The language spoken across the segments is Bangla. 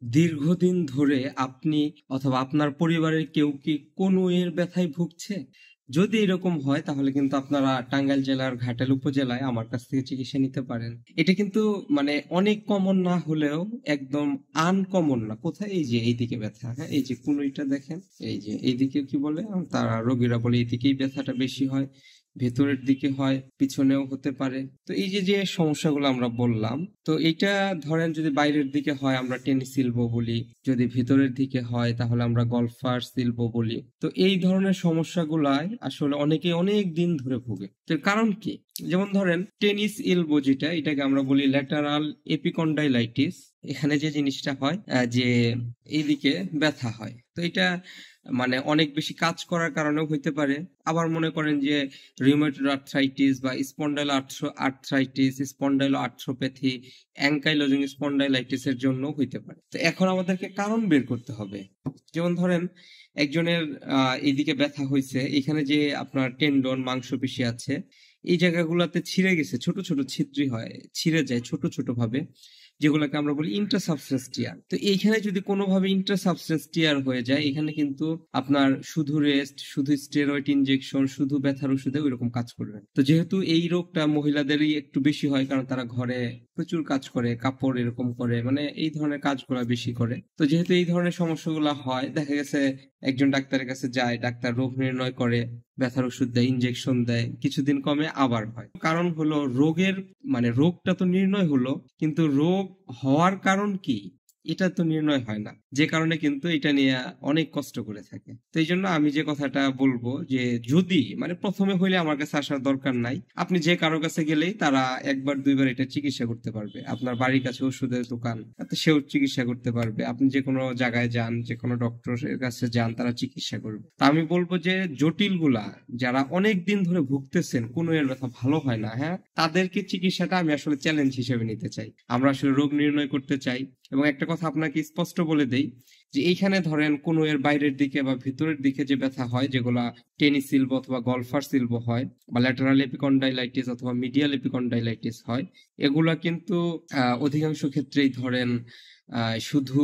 দীর্ঘদিন ধরে আপনি অথবা আপনার পরিবারের কেউ কি কনুইয়ের ব্যথায় ভুগছে? যদি এরকম হয় তাহলে কিন্তু আপনারা টাঙ্গাইল জেলার ঘাটাল উপজেলায় আমার কাছ থেকে চিকিৎসা নিতে পারেন। এটা কিন্তু মানে অনেক কমন না হলেও একদম আনকমন না। কোথায়? এই যে এইদিকে ব্যথা, হ্যাঁ, এই যে কনুইটা দেখেন, এই যে এইদিকে কি বলে, তারা রোগীরা বলে এইদিকেই ব্যথাটা বেশি হয়, ভেতরের দিকে হয়, পিছনেও হতে পারে। তো এই যে যে সমস্যাগুলো আমরা বললাম, তো এটা ধরেন যদি বাইরের দিকে হয় আমরা টেনিস এলবো বলি, যদি ভিতরের দিকে হয় তাহলে আমরা গলফার এলবো বলি। তো এই ধরনের সমস্যাগুলাই আসলে অনেকে অনেক দিন ধরে ভোগে। তো এর কারণ কি? যেমন ধরেন টেনিস এলবো, যেটা এটাকে আমরা বলি ল্যাটারাল এপিকন্ডাইলাইটিস। এখানে যে জিনিসটা হয় যে এইদিকে ব্যথা হয়। তো এটা মানে অনেক বেশি কাজ করার কারণেও হইতে পারে। আবার মনে করেন যে রিউমেটয়েড আর্থ্রাইটিস বা spondylo arthritis, spondylo arthropathy, ankylosing spondylitis এর জন্য হইতে পারে। তো এখন আমাদেরকে কারণ বের করতে হবে। যেমন ধরেন একজনের এইদিকে ব্যথা হয়েছে, এখানে যে আপনার টেন্ডন মাংসপেশি আছে এই জায়গাগুলোতে ছিঁড়ে গেছে, ছোট ছোট ছিদ্রি হয়, ছিঁড়ে যায় ছোট ছোট ভাবে, যেগুলোকে আমরা বলি ইন্টারসাবস্টেন্স টিয়ার। তো এইখানে যদি কোনোভাবে ইন্টারসাবস্টেন্স টিয়ার হয়ে যায়, এখানে কিন্তু আপনার শুধু রেস্ট, শুধু স্টেরয়েড ইনজেকশন, শুধু ব্যথার ওষুধে ওইরকম কাজ করবে না। তো যেহেতু এই রোগটা মহিলাদেরই একটু বেশি হয়, কারণ তারা ঘরে প্রচুর কাজ করে, কাপড় এরকম করে, মানে এই ধরনের কাজগুলো বেশি করে। তো যেহেতু এই ধরনের সমস্যাগুলো হয়, দেখা গেছে একজন ডাক্তারের কাছে যায়, ডাক্তার রোগ নির্ণয় করে, ব্যথার ওষুধ দেয়, ইনজেকশন দেয়, কিছুদিন কমে আবার হয়। কারণ হলো রোগের, মানে রোগটা তো নির্ণয় হলো, কিন্তু রোগ হওয়ার কারণ কি এটা তো নির্ণয় হয় না, যে কারণে কিন্তু এটা নিয়ে অনেক কষ্ট করে থাকে। তো এই জন্য আমি যে কথাটা বলবো যে যদি মানে প্রথমে হইলে আমার কাছে আসার দরকার নাই, আপনি যে কারো কাছে গেলেই তারা একবার দুইবার এটা চিকিৎসা করতে পারবে। আপনার বাড়ির কাছে ওষুধের দোকান, তাতে সেও চিকিৎসা করতে পারবে। আপনি যে কোনো জায়গায় যান, যে কোনো ডক্টরের কাছে যান, তারা চিকিৎসা করবে। তা আমি বলবো যে জটিল গুলা, যারা অনেক দিন ধরে ভুগতেছেন, কোনো এর ব্যথা ভালো হয় না, হ্যাঁ, তাদেরকে চিকিৎসাটা আমি আসলে চ্যালেঞ্জ হিসেবে নিতে চাই। আমরা আসলে রোগ নির্ণয় করতে চাই। এবং একটা কথা আপনাকে স্পষ্ট বলে দেই, যে এইখানে ধরেন কোনো এর বাইরের দিকে বা ভিতরের দিকে যে ব্যথা হয়, যেগুলা টেনিস এলবো অথবা গলফার এলবো হয়, বা ল্যাটারাল এপিকন্ডাইলাইটিস অথবা মিডিয়াল এপিকন্ডাইলাইটিস হয়, এগুলা কিন্তু অধিকাংশ ক্ষেত্রেই ধরেন শুধু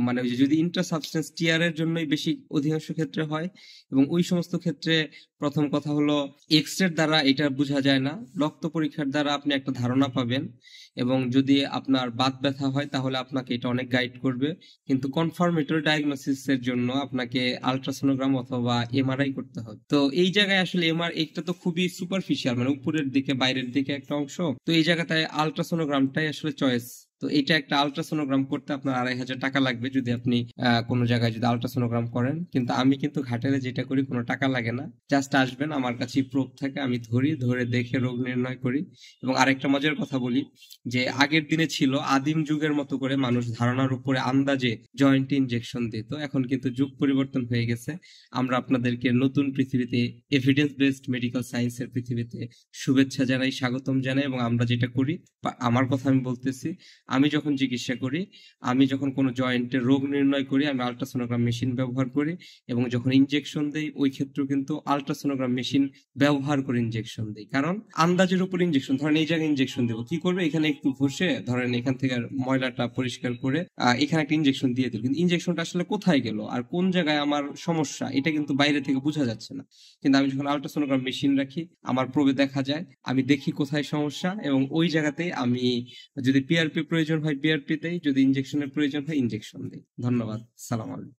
মানে ওই যে যদি ইন্ট্রাসাবস্টেন্স টিয়ারের জন্যই বেশি অধিকাংশ ক্ষেত্রে হয়। এবং ওই সমস্ত ক্ষেত্রে প্রথম কথা হলো এক্স-রের দ্বারা এটা বোঝা যায় না, রক্ত পরীক্ষার দ্বারা আপনি একটা ধারণা পাবেন। এবং যদি আপনার বাত ব্যথা হয় তাহলে আপনাকে এটা অনেক গাইড করবে। কিন্তু কনফার্মেটরি ডায়াগনোসিস এর জন্য আপনাকে আল্ট্রাসোনোগ্রাম অথবা এমআরআই করতে হবে। তো এই জায়গায় আসলে এটা তো খুবই সুপারফিশিয়াল, মানে উপরের দিকে বাইরের দিকে একটা অংশ। তো এই জায়গাটায় আল্ট্রাসোনোগ্রামটাই আসলে চয়েস। তো এটা একটা আল্ট্রাসোনোগ্রাম করতে আপনার 2,500 টাকা লাগবে যদি আপনি কোনো জায়গায় যদি আল্ট্রাসোনোগ্রাম করেন। কিন্তু আমি কিন্তু ঘাটালে যেটা করি কোনো টাকা লাগে না, জাস্ট আসবেন, আমার কাছে প্রুফ থাকে, আমি ধরে দেখে রোগ নির্ণয় করি। এবং আরেকটা মজার কথা বলি, যে আগের দিনে ছিল আদিম যুগের মতো করে মানুষ ধারণার উপরে আন্দাজে জয়েন্ট ইনজেকশন দিত, এখন কিন্তু যুগ পরিবর্তন হয়ে গেছে। আমরা আপনাদেরকে নতুন পৃথিবীতে, এভিডেন্স বেসড মেডিকেল সায়েন্সের পৃথিবীতে শুভেচ্ছা জানাই, স্বাগতম জানাই। এবং আমরা যেটা করি, আমার কথা আমি বলতেছি, আমি যখন চিকিৎসা করি, আমি যখন কোনো জয়েন্টের রোগ নির্ণয় করি, আমি আল্ট্রাসোনোগ্রাম মেশিন ব্যবহার করি। এবং যখন ইনজেকশন দেই ওই ক্ষেত্রেও কিন্তু আল্ট্রাসোনোগ্রাম মেশিন ব্যবহার করে ইনজেকশন দিই। কারণ আন্দাজের উপর ইনজেকশন, ধরেন এই জায়গায় ইনজেকশন দেবো, কি করবে, এখানে একটু ঘষে ধরেন এখান থেকে ময়লাটা পরিষ্কার করে এখানে একটা ইনজেকশন দিয়ে দিল, কিন্তু ইনজেকশনটা আসলে কোথায় গেল আর কোন জায়গায় আমার সমস্যা এটা কিন্তু বাইরে থেকে বোঝা যাচ্ছে না। কিন্তু আমি যখন আল্ট্রাসোনোগ্রাম মেশিন রাখি, আমার প্রবে দেখা যায়, আমি দেখি কোথায় সমস্যা, এবং ওই জায়গাতেই আমি যদি পিআরপি প্রয়োজন হয় পিআরপি দেই, যদি ইনজেকশনের প্রয়োজন হয় ইনজেকশন দেই। ধন্যবাদ। সালাম আলাইকুম।